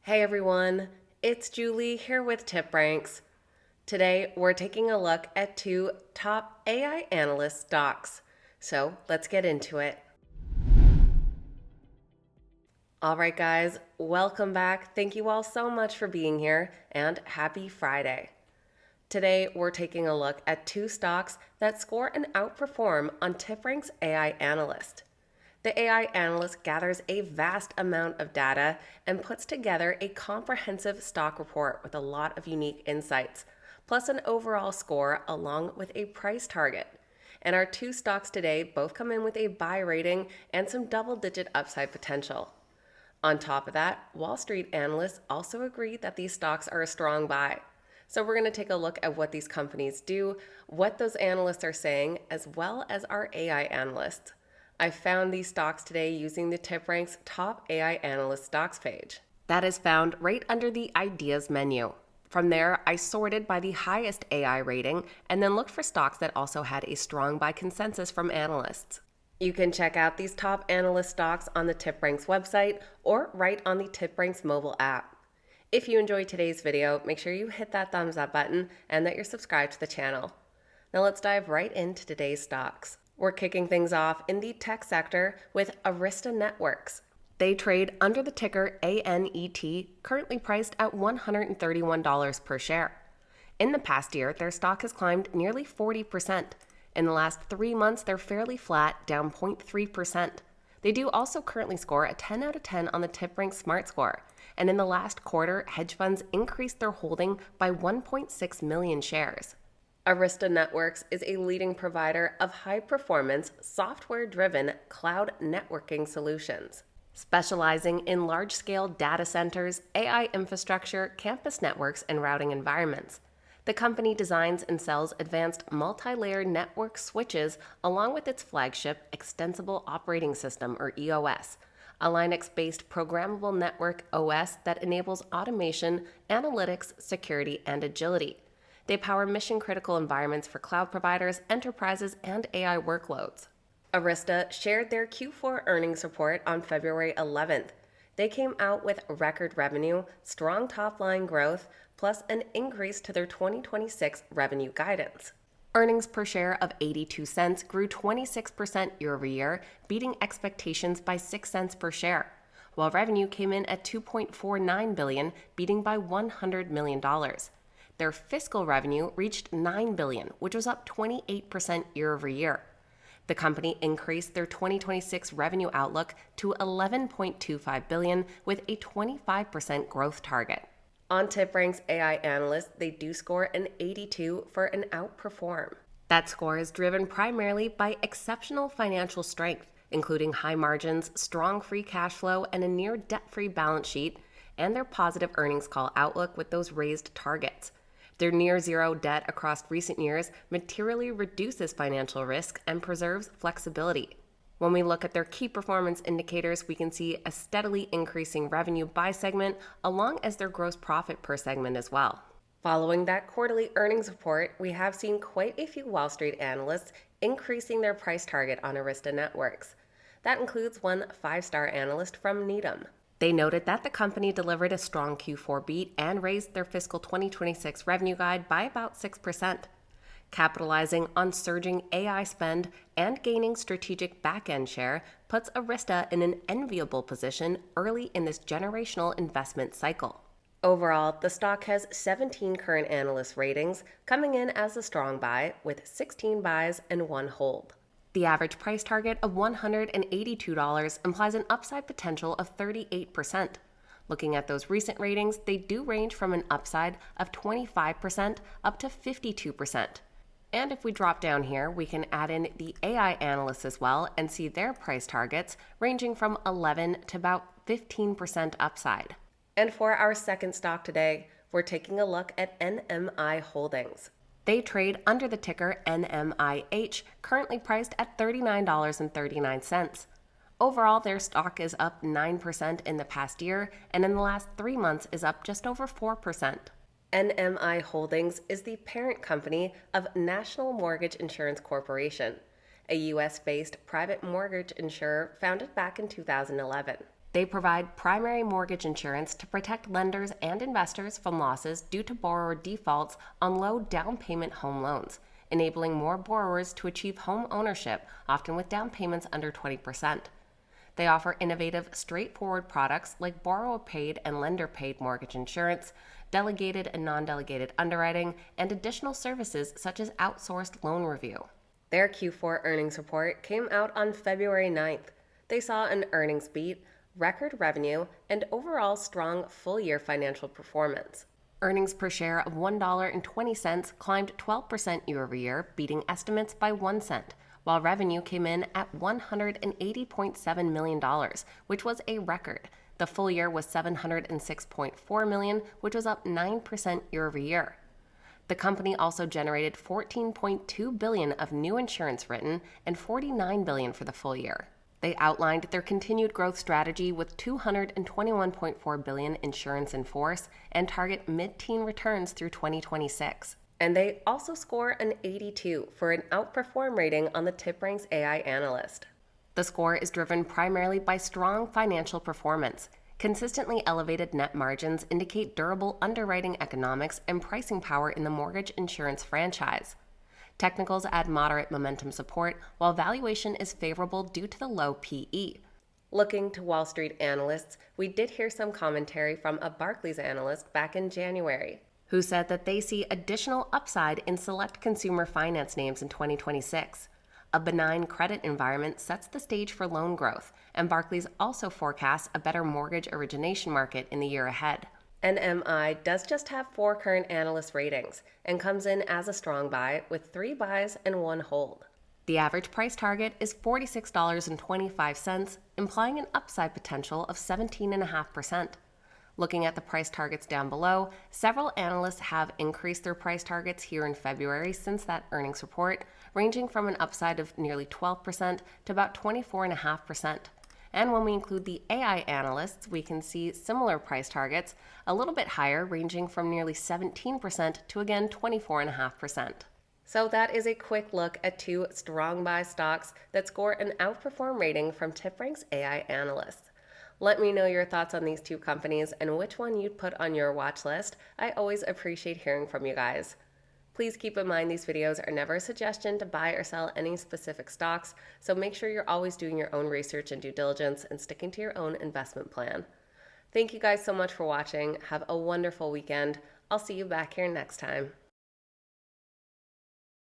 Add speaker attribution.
Speaker 1: Hey everyone, it's Julie here with TipRanks. Today we're taking a look at two top AI analyst stocks. So let's get into it. All right, guys, welcome back. Thank you all so much for being here and happy Friday. Today we're taking a look at two stocks that score and outperform on TipRanks AI Analyst. The AI analyst gathers a vast amount of data and puts together a comprehensive stock report with a lot of unique insights, plus an overall score along with a price target. And our two stocks today both come in with a buy rating and some double-digit upside potential. On top of that, Wall Street analysts also agree that these stocks are a strong buy. So we're going to take a look at what these companies do, what those analysts are saying, as well as our AI analysts. I found these stocks today using the TipRanks Top AI Analyst Stocks page. That is found right under the Ideas menu. From there, I sorted by the highest AI rating and then looked for stocks that also had a strong buy consensus from analysts. You can check out these top analyst stocks on the TipRanks website or right on the TipRanks mobile app. If you enjoyed today's video, make sure you hit that thumbs up button and that you're subscribed to the channel. Now let's dive right into today's stocks. We're kicking things off in the tech sector with Arista Networks. They trade under the ticker ANET, currently priced at $131 per share. In the past year, their stock has climbed nearly 40%. In the last 3 months, they're fairly flat, down 0.3%. They do also currently score a 10 out of 10 on the TipRanks Smart Score. And in the last quarter, hedge funds increased their holding by 1.6 million shares. Arista Networks is a leading provider of high-performance, software-driven cloud networking solutions, specializing in large-scale data centers, AI infrastructure, campus networks, and routing environments. The company designs and sells advanced multi-layer network switches along with its flagship Extensible Operating System, or EOS, a Linux-based programmable network OS that enables automation, analytics, security, and agility. They power mission-critical environments for cloud providers, enterprises, and AI workloads. Arista shared their Q4 earnings report on February 11th. They came out with record revenue, strong top-line growth, plus an increase to their 2026 revenue guidance. Earnings per share of 82 cents grew 26% year-over-year, beating expectations by 6 cents per share, while revenue came in at $2.49 billion, beating by $100 million. Their fiscal revenue reached $9 billion, which was up 28% year-over-year. The company increased their 2026 revenue outlook to $11.25 billion with a 25% growth target. On TipRanks AI Analyst, they do score an 82 for an outperform. That score is driven primarily by exceptional financial strength, including high margins, strong free cash flow, and a near debt-free balance sheet, and their positive earnings call outlook with those raised targets. Their near-zero debt across recent years materially reduces financial risk and preserves flexibility. When we look at their key performance indicators, we can see a steadily increasing revenue by segment, along as their gross profit per segment as well. Following that quarterly earnings report, we have seen quite a few Wall Street analysts increasing their price target on Arista Networks. That includes one 5-star analyst from Needham. They noted that the company delivered a strong Q4 beat and raised their fiscal 2026 revenue guide by about 6%. Capitalizing on surging AI spend and gaining strategic back-end share puts Arista in an enviable position early in this generational investment cycle. Overall, the stock has 17 current analyst ratings, coming in as a strong buy with 16 buys and 1 hold. The average price target of $182 implies an upside potential of 38%. Looking at those recent ratings, they do range from an upside of 25% up to 52%. And if we drop down here, we can add in the AI analysts as well and see their price targets ranging from 11 to about 15% upside. And for our second stock today, we're taking a look at NMI Holdings. They trade under the ticker NMIH, currently priced at $39.39. Overall, their stock is up 9% in the past year, and in the last 3 months is up just over 4%. NMI Holdings is the parent company of National Mortgage Insurance Corporation, a U.S.-based private mortgage insurer founded back in 2011. They provide primary mortgage insurance to protect lenders and investors from losses due to borrower defaults on low down payment home loans, enabling more borrowers to achieve home ownership, often with down payments under 20%. They offer innovative, straightforward products like borrower-paid and lender-paid mortgage insurance, delegated and non-delegated underwriting, and additional services such as outsourced loan review. Their Q4 earnings report came out on February 9th. They saw an earnings beat, record revenue, and overall strong full-year financial performance. Earnings per share of $1.20 climbed 12% year-over-year, beating estimates by 1 cent, while revenue came in at $180.7 million, which was a record. The full year was $706.4 million, which was up 9% year-over-year. The company also generated $14.2 billion of new insurance written and $49 billion for the full year. They outlined their continued growth strategy with $221.4 billion insurance in force and target mid-teen returns through 2026. And they also score an 82 for an outperform rating on the TipRanks AI Analyst. The score is driven primarily by strong financial performance. Consistently elevated net margins indicate durable underwriting economics and pricing power in the mortgage insurance franchise. Technicals add moderate momentum support, while valuation is favorable due to the low PE. Looking to Wall Street analysts, we did hear some commentary from a Barclays analyst back in January, who said that they see additional upside in select consumer finance names in 2026. A benign credit environment sets the stage for loan growth, and Barclays also forecasts a better mortgage origination market in the year ahead. NMI does just have 4 current analyst ratings and comes in as a strong buy with 3 buys and 1 hold. The average price target is $46.25, implying an upside potential of 17.5%. Looking at the price targets down below, several analysts have increased their price targets here in February since that earnings report, ranging from an upside of nearly 12% to about 24.5%. And when we include the AI analysts, we can see similar price targets, a little bit higher, ranging from nearly 17% to again 24.5%. So that is a quick look at 2 strong buy stocks that score an outperform rating from TipRanks AI analysts. Let me know your thoughts on these 2 companies and which one you'd put on your watch list. I always appreciate hearing from you guys. Please keep in mind these videos are never a suggestion to buy or sell any specific stocks, so make sure you're always doing your own research and due diligence and sticking to your own investment plan. Thank you guys so much for watching. Have a wonderful weekend. I'll see you back here next time.